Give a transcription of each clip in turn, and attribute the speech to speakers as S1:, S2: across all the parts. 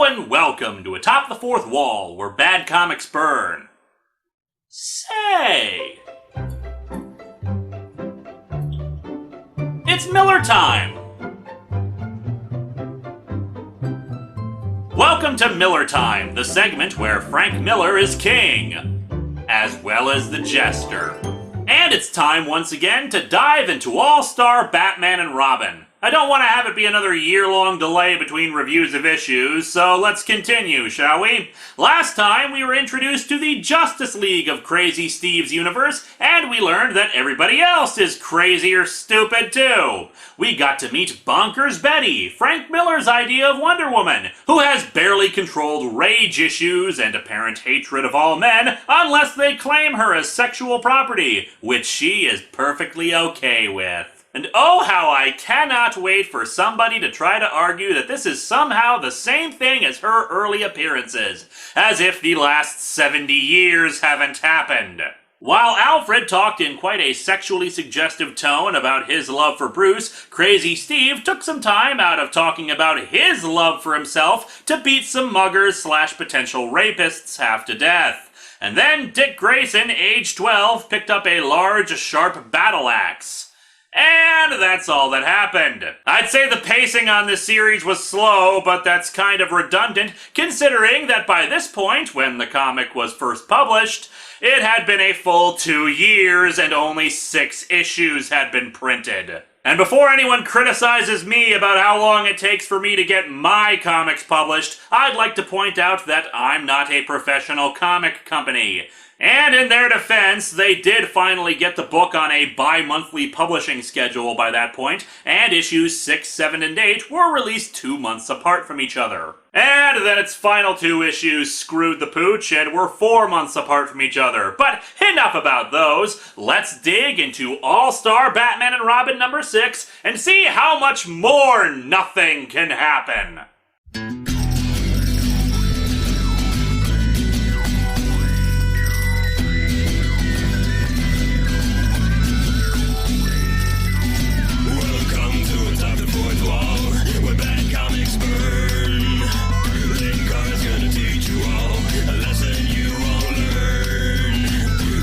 S1: and welcome to Atop the Fourth Wall, where bad comics burn. Say, it's Miller time! Welcome to Miller Time, the segment where Frank Miller is king, as well as the jester. And it's time once again to dive into All-Star Batman and Robin. I don't want to have it be another year-long delay between reviews of issues, so let's continue, shall we? Last time, we were introduced to the Justice League of Crazy Steve's universe, and we learned that everybody else is crazy or stupid too. We got to meet Bonkers Betty, Frank Miller's idea of Wonder Woman, who has barely controlled rage issues and apparent hatred of all men unless they claim her as sexual property, which she is perfectly okay with. And oh, how I cannot wait for somebody to try to argue that this is somehow the same thing as her early appearances, as if the last 70 years haven't happened. While Alfred talked in quite a sexually suggestive tone about his love for Bruce, Crazy Steve took some time out of talking about his love for himself to beat some muggers / potential rapists half to death. And then Dick Grayson, age 12, picked up a large, sharp battle axe. And that's all that happened. I'd say the pacing on this series was slow, but that's kind of redundant, considering that by this point, when the comic was first published, it had been a full 2 years and only 6 issues had been printed. And before anyone criticizes me about how long it takes for me to get my comics published, I'd like to point out that I'm not a professional comic company. And in their defense, they did finally get the book on a bi-monthly publishing schedule by that point, and issues 6, 7, and 8 were released 2 months apart from each other. And then its final 2 issues screwed the pooch and were 4 months apart from each other. But enough about those. Let's dig into All-Star Batman and Robin number 6 and see how much more nothing can happen.
S2: Linkara's gonna teach you all a lesson you won't learn.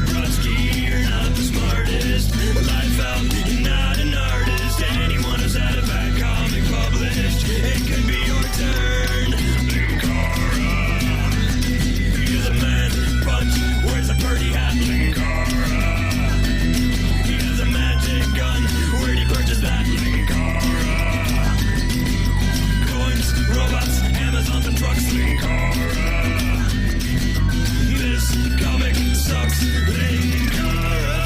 S2: Brodsky, you're not the smartest. Life out, you're not an artist. Anyone who's had a bad comic published, it could be your turn. Linkara, he's a man punch, wears a birdie hat. Linkara, he has a magic gun. Where'd he purchase that? Linkara, coins, robots, Amazons and trucks. Linkara, this comic sucks. Linkara.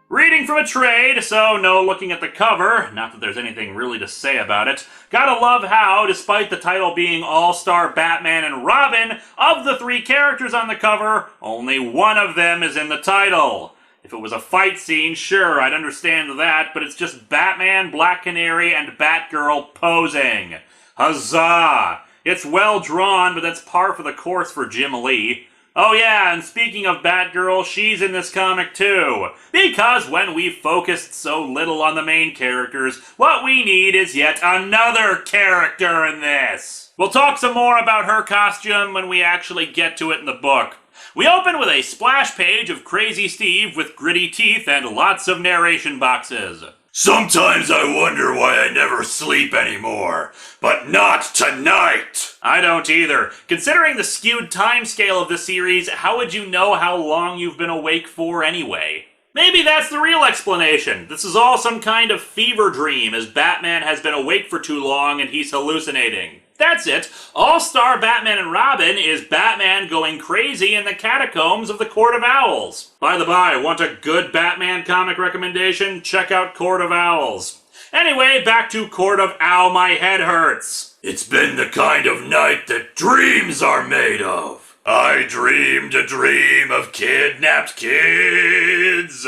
S1: Reading from a trade, so no looking at the cover, not that there's anything really to say about it. Gotta love how, despite the title being All-Star Batman and Robin, of the 3 characters on the cover, only one of them is in the title. If it was a fight scene, sure, I'd understand that, but it's just Batman, Black Canary, and Batgirl posing. Huzzah! It's well drawn, but that's par for the course for Jim Lee. Oh yeah, and speaking of Batgirl, she's in this comic too. Because when we've focused so little on the main characters, what we need is yet another character in this. We'll talk some more about her costume when we actually get to it in the book. We open with a splash page of Crazy Steve with gritty teeth and lots of narration boxes.
S2: Sometimes I wonder why I never sleep anymore, but not tonight!
S1: I don't either. Considering the skewed timescale of this series, how would you know how long you've been awake for anyway? Maybe that's the real explanation. This is all some kind of fever dream, as Batman has been awake for too long and he's hallucinating. That's it. All-Star Batman and Robin is Batman going crazy in the catacombs of the Court of Owls. By the by, want a good Batman comic recommendation? Check out Court of Owls. Anyway, back to Court of Ow, my head hurts.
S2: It's been the kind of night that dreams are made of. I dreamed a dream of kidnapped kids.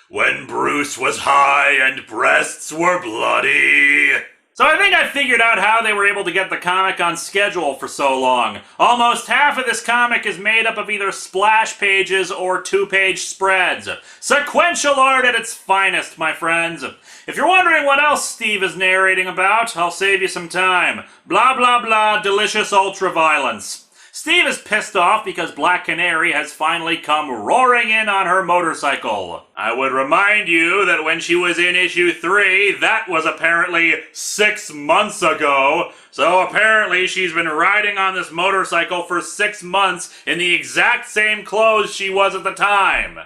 S2: When Bruce was high and breasts were bloody.
S1: So I think I figured out how they were able to get the comic on schedule for so long. Almost half of this comic is made up of either splash pages or 2-page spreads. Sequential art at its finest, my friends. If you're wondering what else Steve is narrating about, I'll save you some time. Blah blah blah, delicious ultraviolence. Steve is pissed off because Black Canary has finally come roaring in on her motorcycle. I would remind you that when she was in issue 3, that was apparently 6 months ago. So apparently she's been riding on this motorcycle for 6 months in the exact same clothes she was at the time.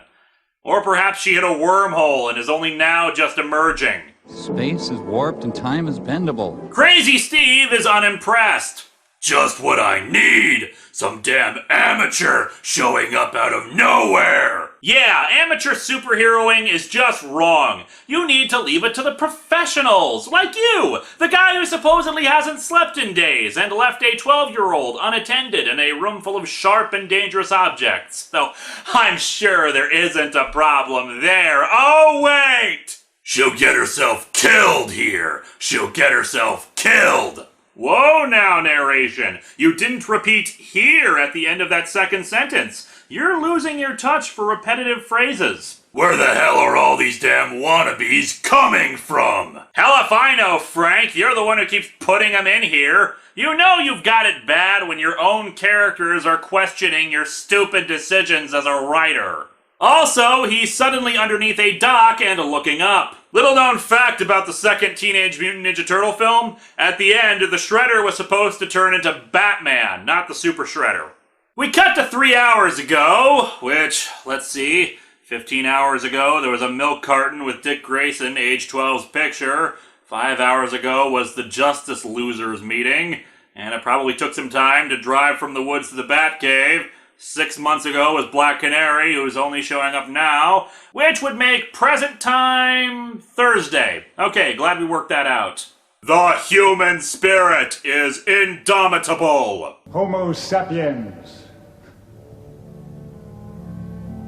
S1: Or perhaps she hit a wormhole and is only now just emerging.
S3: Space is warped and time is bendable.
S1: Crazy Steve is unimpressed. Just what I need! Some damn amateur showing up out of nowhere! Yeah, amateur superheroing is just wrong. You need to leave it to the professionals, like you! The guy who supposedly hasn't slept in days and left a 12-year-old unattended in a room full of sharp and dangerous objects. Though I'm sure there isn't a problem there. Oh, wait! She'll get herself killed here! She'll get herself killed! Whoa now, narration! You didn't repeat here at the end of that second sentence. You're losing your touch for repetitive phrases. Where the hell are all these damn wannabes coming from? Hell if I know, Frank. You're the one who keeps putting them in here. You know you've got it bad when your own characters are questioning your stupid decisions as a writer. Also, he's suddenly underneath a dock and looking up. Little known fact about the second Teenage Mutant Ninja Turtle film, at the end, the Shredder was supposed to turn into Batman, not the Super Shredder. We cut to 3 hours ago, which, let's see, 15 hours ago there was a milk carton with Dick Grayson, age 12's picture. 5 hours ago was the Justice Losers meeting, and it probably took some time to drive from the woods to the Batcave. 6 months ago was Black Canary, who's only showing up now, which would make present time Thursday. Okay, glad we worked that out. The human spirit is indomitable.
S4: Homo sapiens.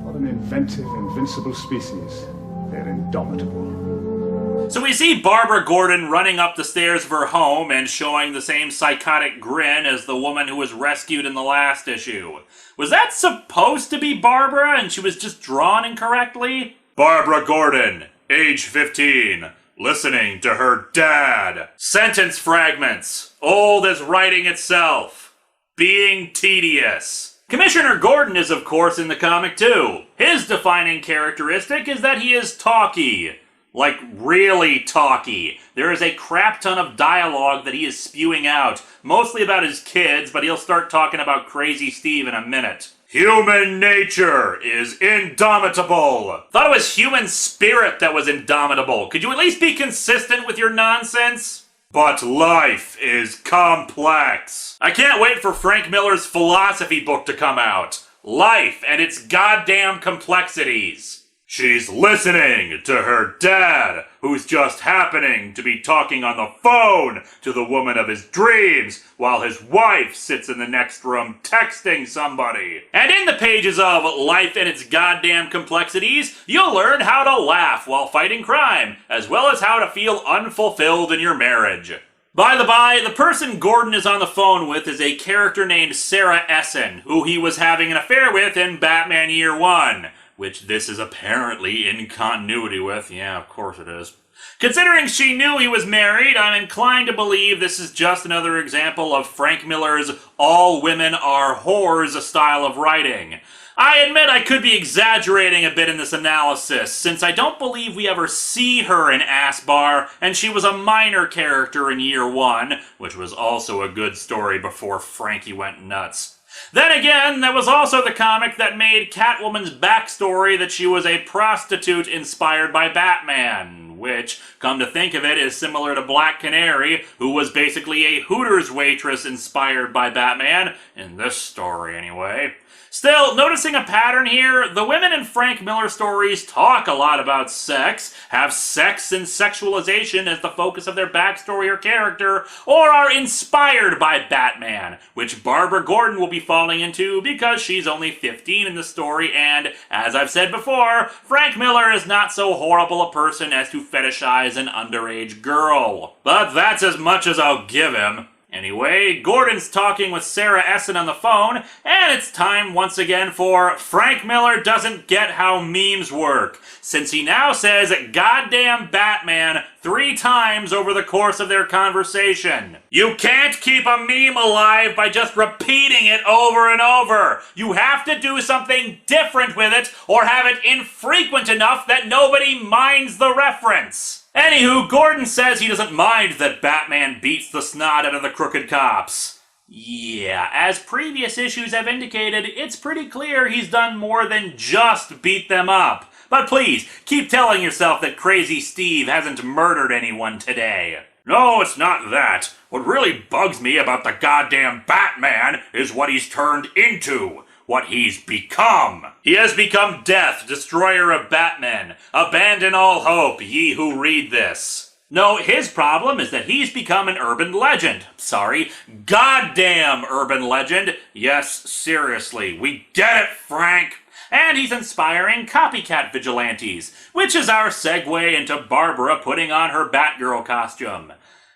S4: What an inventive, invincible species. They're indomitable.
S1: So we see Barbara Gordon running up the stairs of her home and showing the same psychotic grin as the woman who was rescued in the last issue. Was that supposed to be Barbara and she was just drawn incorrectly? Barbara Gordon, age 15, listening to her dad. Sentence fragments, old as writing itself. Being tedious. Commissioner Gordon is of course in the comic too. His defining characteristic is that he is talky. Like, really talky. There is a crap ton of dialogue that he is spewing out, mostly about his kids, but he'll start talking about Crazy Steve in a minute. Human nature is indomitable. Thought it was human spirit that was indomitable. Could you at least be consistent with your nonsense? But life is complex. I can't wait for Frank Miller's philosophy book to come out. Life and its goddamn complexities. She's listening to her dad, who's just happening to be talking on the phone to the woman of his dreams, while his wife sits in the next room texting somebody. And in the pages of Life and Its Goddamn Complexities, you'll learn how to laugh while fighting crime, as well as how to feel unfulfilled in your marriage. By the by, the person Gordon is on the phone with is a character named Sarah Essen, who he was having an affair with in Batman Year 1. Which this is apparently in continuity with. Yeah, of course it is. Considering she knew he was married, I'm inclined to believe this is just another example of Frank Miller's all women are whores style of writing. I admit I could be exaggerating a bit in this analysis, since I don't believe we ever see her in Ass Bar, and she was a minor character in Year 1, which was also a good story before Frankie went nuts. Then again, there was also the comic that made Catwoman's backstory that she was a prostitute inspired by Batman, which, come to think of it, is similar to Black Canary, who was basically a Hooters waitress inspired by Batman, in this story anyway. Still, noticing a pattern here, the women in Frank Miller stories talk a lot about sex, have sex and sexualization as the focus of their backstory or character, or are inspired by Batman, which Barbara Gordon will be falling into because she's only 15 in the story, and, as I've said before, Frank Miller is not so horrible a person as to fetishize an underage girl. But that's as much as I'll give him. Anyway, Gordon's talking with Sarah Essen on the phone, and it's time once again for Frank Miller doesn't get how memes work, since he now says goddamn Batman 3 times over the course of their conversation. You can't keep a meme alive by just repeating it over and over. You have to do something different with it, or have it infrequent enough that nobody minds the reference. Anywho, Gordon says he doesn't mind that Batman beats the snot out of the crooked cops. Yeah, as previous issues have indicated, it's pretty clear he's done more than just beat them up. But please, keep telling yourself that Crazy Steve hasn't murdered anyone today. No, it's not that. What really bugs me about the goddamn Batman is what he's turned into. What he's become. He has become Death, destroyer of Batmen. Abandon all hope, ye who read this. No, his problem is that he's become an urban legend. Sorry, goddamn urban legend. Yes, seriously, we get it, Frank. And he's inspiring copycat vigilantes, which is our segue into Barbara putting on her Batgirl costume.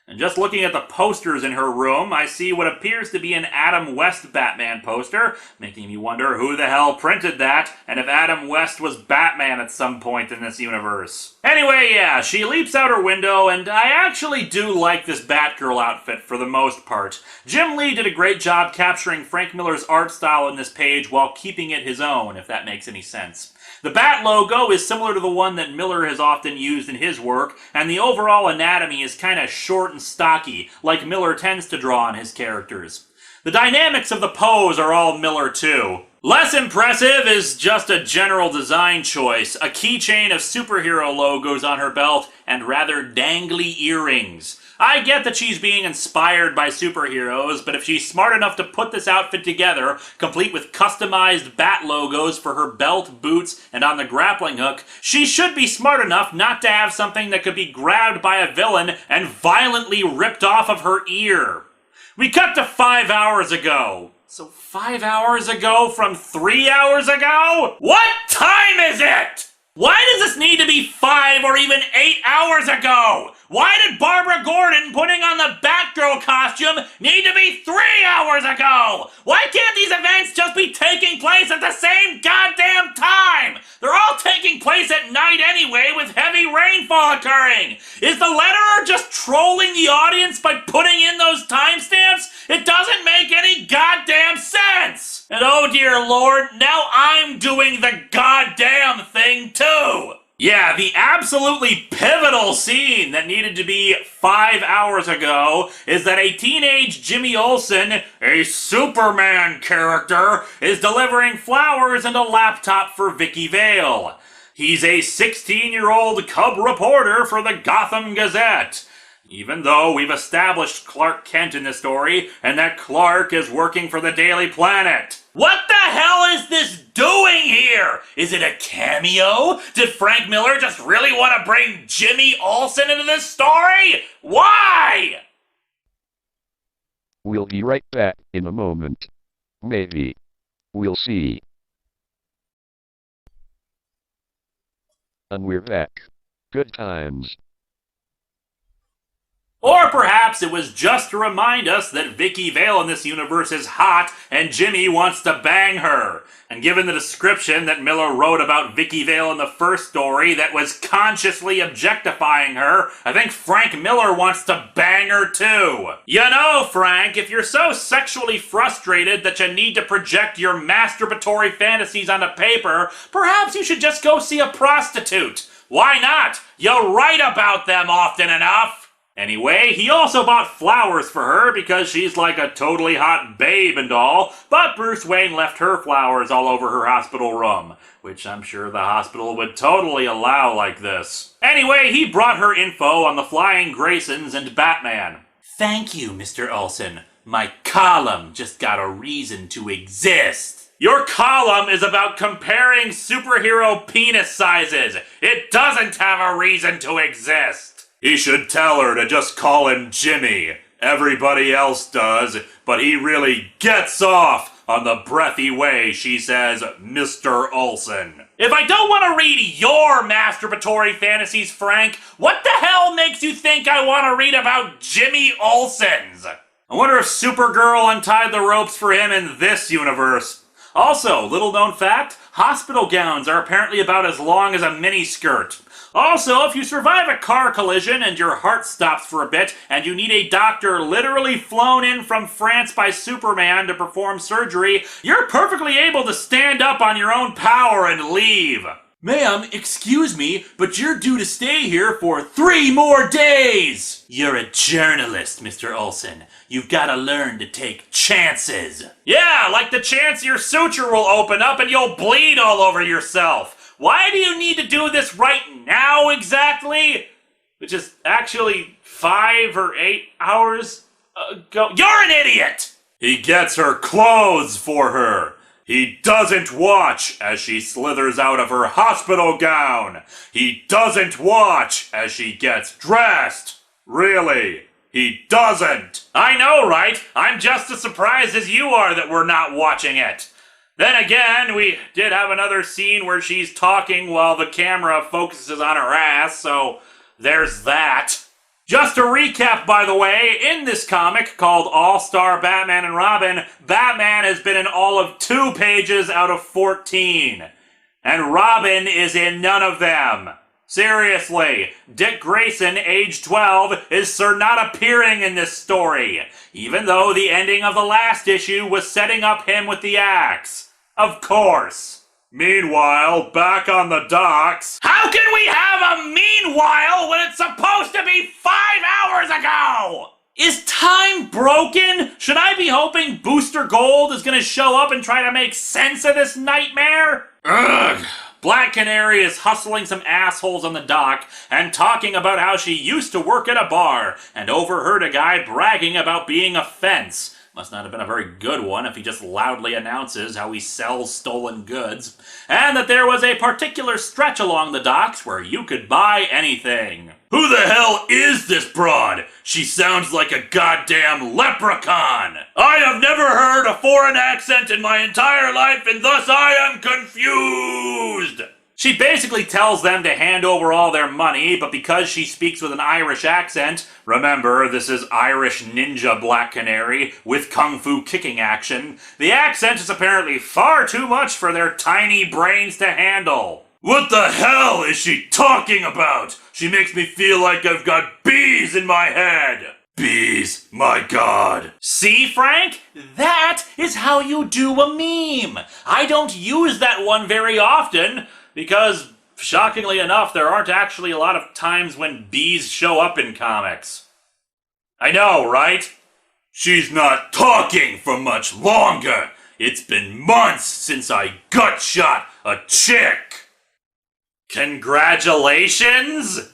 S1: And just looking at the posters in her room, I see what appears to be an Adam West Batman poster, making me wonder who the hell printed that, and if Adam West was Batman at some point in this universe. Anyway, yeah, she leaps out her window, and I actually do like this Batgirl outfit for the most part. Jim Lee did a great job capturing Frank Miller's art style in this page while keeping it his own, if that makes any sense. The Bat logo is similar to the one that Miller has often used in his work, and the overall anatomy is kinda short and stocky, like Miller tends to draw on his characters. The dynamics of the pose are all Miller too. Less impressive is just a general design choice, a keychain of superhero logos on her belt, and rather dangly earrings. I get that she's being inspired by superheroes, but if she's smart enough to put this outfit together, complete with customized Bat logos for her belt, boots, and on the grappling hook, she should be smart enough not to have something that could be grabbed by a villain and violently ripped off of her ear. We cut to 5 hours ago. So 5 hours ago from 3 hours ago? What time is it? Why does this need to be 5 or even 8 hours ago? Why did Barbara Gordon putting on the Batgirl costume need to be 3 hours ago? Why can't these events just be taking place at the same goddamn time? They're all taking place at night anyway, with heavy rainfall occurring. Is the letterer just trolling the audience by putting in those timestamps? It doesn't make any goddamn sense. And oh dear lord, now I'm doing the goddamn thing too. Yeah, the absolutely pivotal scene that needed to be 5 hours ago is that a teenage Jimmy Olsen, a Superman character, is delivering flowers and a laptop for Vicky Vale. He's a 16-year-old cub reporter for the Gotham Gazette. Even though we've established Clark Kent in this story, and that Clark is working for the Daily Planet. What the hell is this doing here? Is it a cameo? Did Frank Miller just really want to bring Jimmy Olsen into this story? Why?
S5: We'll be right back in a moment. Maybe. We'll see. And we're back. Good times.
S1: Or perhaps it was just to remind us that Vicky Vale in this universe is hot and Jimmy wants to bang her. And given the description that Miller wrote about Vicky Vale in the first story that was consciously objectifying her, I think Frank Miller wants to bang her too. You know, Frank, if you're so sexually frustrated that you need to project your masturbatory fantasies onto paper, perhaps you should just go see a prostitute. Why not? You write about them often enough. Anyway, he also bought flowers for her because she's like a totally hot babe and all, but Bruce Wayne left her flowers all over her hospital room, which I'm sure the hospital would totally allow like this. Anyway, he brought her info on the Flying Graysons and Batman. Thank you, Mr. Olsen. My column just got a reason to exist. Your column is about comparing superhero penis sizes. It doesn't have a reason to exist. He should tell her to just call him Jimmy. Everybody else does, but he really gets off on the breathy way she says, Mr. Olsen. If I don't want to read your masturbatory fantasies, Frank, what the hell makes you think I want to read about Jimmy Olsen's? I wonder if Supergirl untied the ropes for him in this universe. Also, little known fact, hospital gowns are apparently about as long as a miniskirt. Also, if you survive a car collision and your heart stops for a bit and you need a doctor literally flown in from France by Superman to perform surgery, you're perfectly able to stand up on your own power and leave. Ma'am, excuse me, but you're due to stay here for 3 more days! You're a journalist, Mr. Olsen. You've got to learn to take chances. Yeah, like the chance your suture will open up and you'll bleed all over yourself. Why do you need to do this right now exactly? Which is actually 5 or 8 hours ago. You're an idiot! He gets her clothes for her. He doesn't watch as she slithers out of her hospital gown. He doesn't watch as she gets dressed. Really, he doesn't. I know, right? I'm just as surprised as you are that we're not watching it. Then again, we did have another scene where she's talking while the camera focuses on her ass, so there's that. Just to recap, by the way, in this comic called All-Star Batman and Robin, Batman has been in all of 2 pages out of 14. And Robin is in none of them. Seriously, Dick Grayson, age 12, is not appearing in this story, even though the ending of the last issue was setting up him with the axe. Of course. Meanwhile, back on the docks... How can we have a meanwhile when it's supposed to be 5 hours ago? Is time broken? Should I be hoping Booster Gold is gonna show up and try to make sense of this nightmare? Ugh. Black Canary is hustling some assholes on the dock and talking about how she used to work at a bar and overheard a guy bragging about being a fence. Must not have been a very good one if he just loudly announces how he sells stolen goods. And that there was a particular stretch along the docks where you could buy anything. Who the hell is this broad? She sounds like a goddamn leprechaun. I have never heard a foreign accent in my entire life and thus I am confused. She basically tells them to hand over all their money, but because she speaks with an Irish accent, remember, this is Irish Ninja Black Canary with kung fu kicking action, the accent is apparently far too much for their tiny brains to handle. What the hell is she talking about? She makes me feel like I've got bees in my head. Bees, my god. See, Frank? That is how you do a meme. I don't use that one very often, because, shockingly enough, there aren't actually a lot of times when bees show up in comics. I know, right? She's not talking for much longer. It's been months since I gut shot a chick. Congratulations?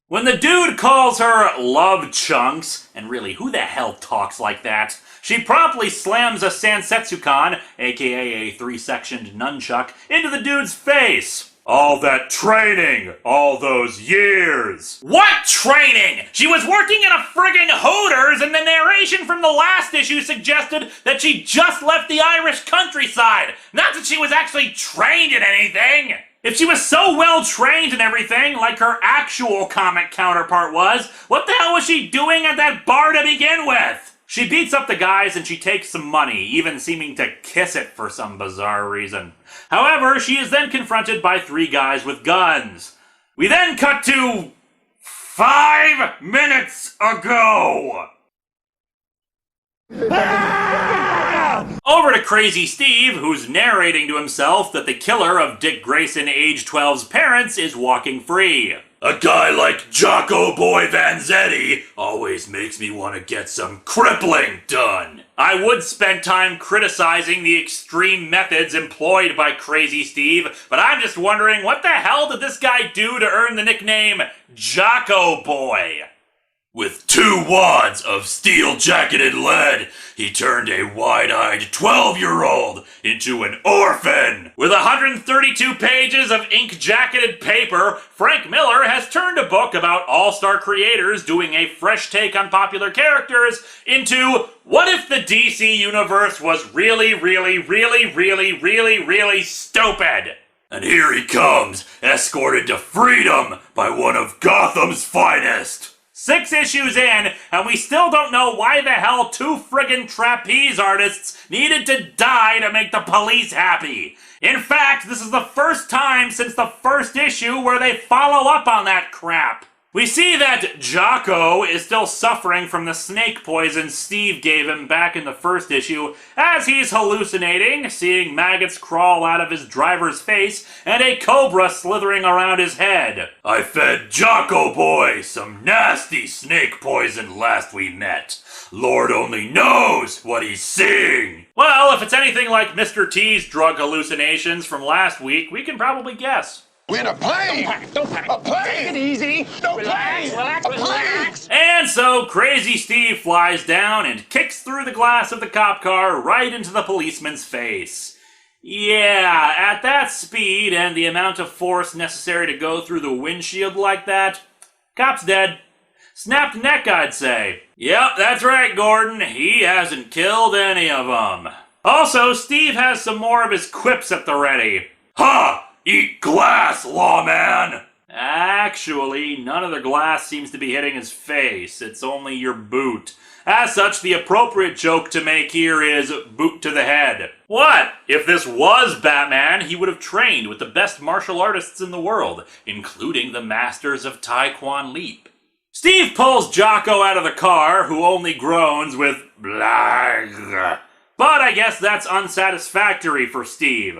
S1: When the dude calls her love chunks, and really, who the hell talks like that? She promptly slams a Sansetsukan, aka a 3-sectioned nunchuck, into the dude's face. All that training, all those years. What training? She was working in a friggin' Hooters and the narration from the last issue suggested that she just left the Irish countryside, not that she was actually trained in anything. If she was so well trained and everything, like her actual comic counterpart was, what the hell was she doing at that bar to begin with? She beats up the guys and she takes some money, even seeming to kiss it for some bizarre reason. However, she is then confronted by 3 guys with guns. We then cut to 5 minutes ago. Over to Crazy Steve, who's narrating to himself that the killer of Dick Grayson, age 12's parents, is walking free. A guy like Jocko Boy Vanzetti always makes me want to get some crippling done. I would spend time criticizing the extreme methods employed by Crazy Steve, but I'm just wondering, what the hell did this guy do to earn the nickname Jocko Boy? With 2 wads of steel-jacketed lead, he turned a wide-eyed 12-year-old into an orphan. With 132 pages of ink-jacketed paper, Frank Miller has turned a book about all-star creators doing a fresh take on popular characters into what if the DC universe was really, really, really, really, really, really stupid? And here he comes, escorted to freedom by one of Gotham's finest. 6 issues in, and we still don't know why the hell 2 friggin' trapeze artists needed to die to make the police happy. In fact, this is the first time since the first issue where they follow up on that crap. We see that Jocko is still suffering from the snake poison Steve gave him back in the first issue, as he's hallucinating, seeing maggots crawl out of his driver's face and a cobra slithering around his head. I fed Jocko boy some nasty snake poison last we met. Lord only knows what he's seeing. Well, if it's anything like Mr. T's drug hallucinations from last week, we can probably guess.
S6: We're in a plane!
S7: Don't panic.
S6: A plane!
S7: Take it easy.
S6: No
S7: Relax,
S6: plane!
S7: relax,
S6: A plane!
S7: relax.
S1: And so Crazy Steve flies down and kicks through the glass of the cop car right into the policeman's face. Yeah, at that speed and the amount of force necessary to go through the windshield like that, cop's dead. Snapped neck, I'd say. Yep, that's right, Gordon. He hasn't killed any of them. Also, Steve has some more of his quips at the ready. Ha! Eat glass, lawman! Actually, none of the glass seems to be hitting his face. It's only your boot. As such, the appropriate joke to make here is boot to the head. What? If this was Batman, he would have trained with the best martial artists in the world, including the masters of Taekwondo Leap. Steve pulls Jocko out of the car, who only groans with blag. But I guess that's unsatisfactory for Steve.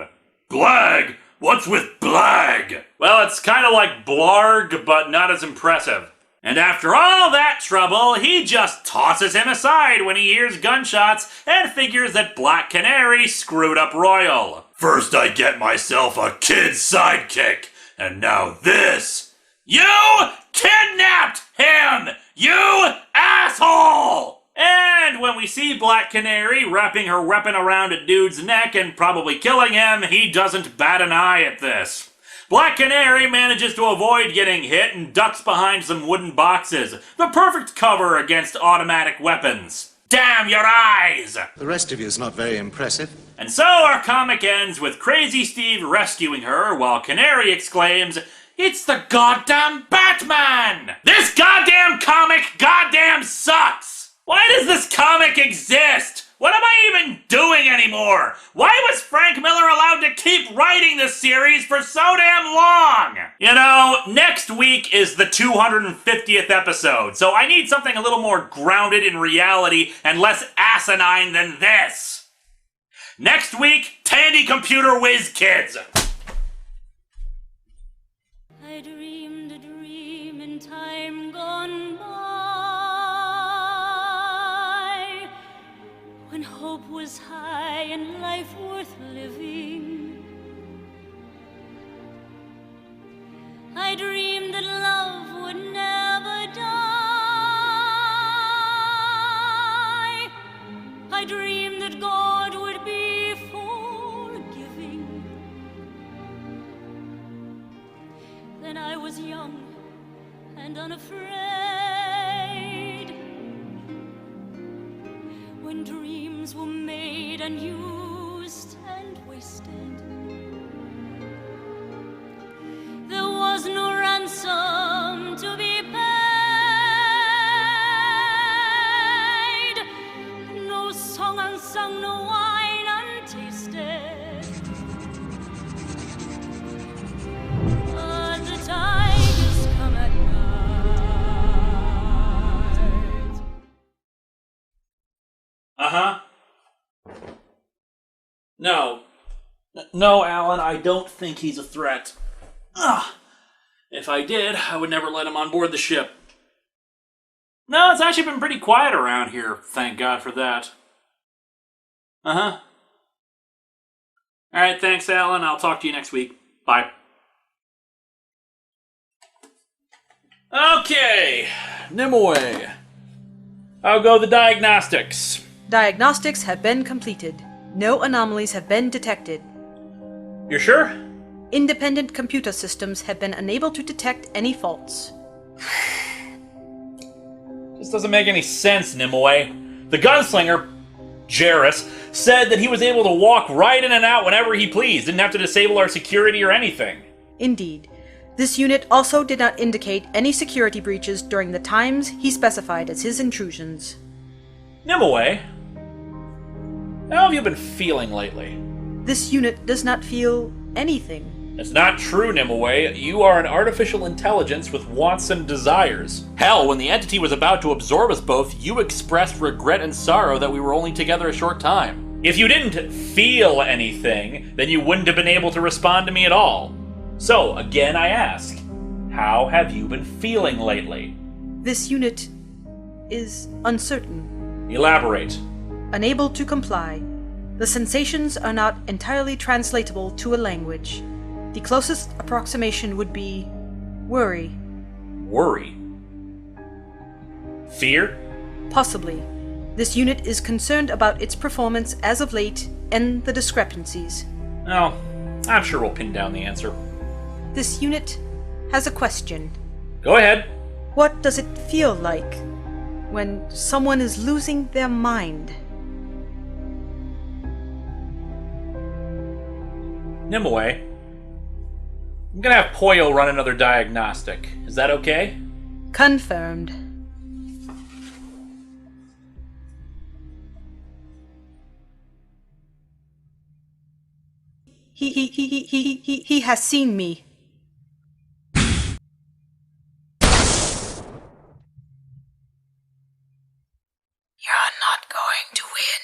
S1: Blag? What's with blag? Well, it's kind of like blarg, but not as impressive. And after all that trouble, he just tosses him aside when he hears gunshots and figures that Black Canary screwed up Royal. First I get myself a kid's sidekick, and now this. You kidnapped him, you asshole! And when we see Black Canary wrapping her weapon around a dude's neck and probably killing him, he doesn't bat an eye at this. Black Canary manages to avoid getting hit and ducks behind some wooden boxes, the perfect cover against automatic weapons. Damn your eyes!
S8: The rest of you is not very impressive.
S1: And so our comic ends with Crazy Steve rescuing her while Canary exclaims, "It's the goddamn Batman! This goddamn comic goddamn sucks! Why does this comic exist? What am I even doing anymore? Why was Frank Miller allowed to keep writing this series for so damn long? You know, next week is the 250th episode, so I need something a little more grounded in reality and less asinine than this. Next week, Tandy Computer Whiz Kids.
S9: I dreamed a dream in time gone by, when hope was high and life worth living. I dreamed that love would never die. I dreamed that God would be forgiving. Then I was young and unafraid, when dreams were made and used and wasted. There was no ransom to be paid, no song unsung, no wine untasted. But the tigers come at night.
S1: Uh-huh. No, Alan, I don't think he's a threat. Ugh. If I did, I would never let him on board the ship. No, it's actually been pretty quiet around here, thank God for that. Uh-huh. Alright, thanks, Alan. I'll talk to you next week. Bye. Okay, Nimue. I'll go the diagnostics.
S6: Diagnostics have been completed. No anomalies have been detected.
S1: You're sure?
S6: Independent computer systems have been unable to detect any faults.
S1: This doesn't make any sense, Nimue. The gunslinger, Jarrus, said that he was able to walk right in and out whenever he pleased, didn't have to disable our security or anything.
S6: Indeed. This unit also did not indicate any security breaches during the times he specified as his intrusions.
S1: Nimue, how have you been feeling lately?
S6: This unit does not feel anything.
S1: It's not true, Nimue. You are an artificial intelligence with wants and desires. Hell, when the entity was about to absorb us both, you expressed regret and sorrow that we were only together a short time. If you didn't feel anything, then you wouldn't have been able to respond to me at all. So, again I ask, how have you been feeling lately?
S6: This unit is uncertain,
S1: Elaborate.
S6: unable to comply. The sensations are not entirely translatable to a language. The closest approximation would be worry.
S1: Worry. Fear?
S6: Possibly. This unit is concerned about its performance as of late and the discrepancies.
S1: Oh, I'm sure we'll pin down the answer.
S6: This unit has a question.
S1: Go ahead.
S6: What does it feel like when someone is losing their mind?
S1: Nimue, I'm gonna have Poyo run another diagnostic. Is that okay?
S6: Confirmed. He has seen me. You're not going to win.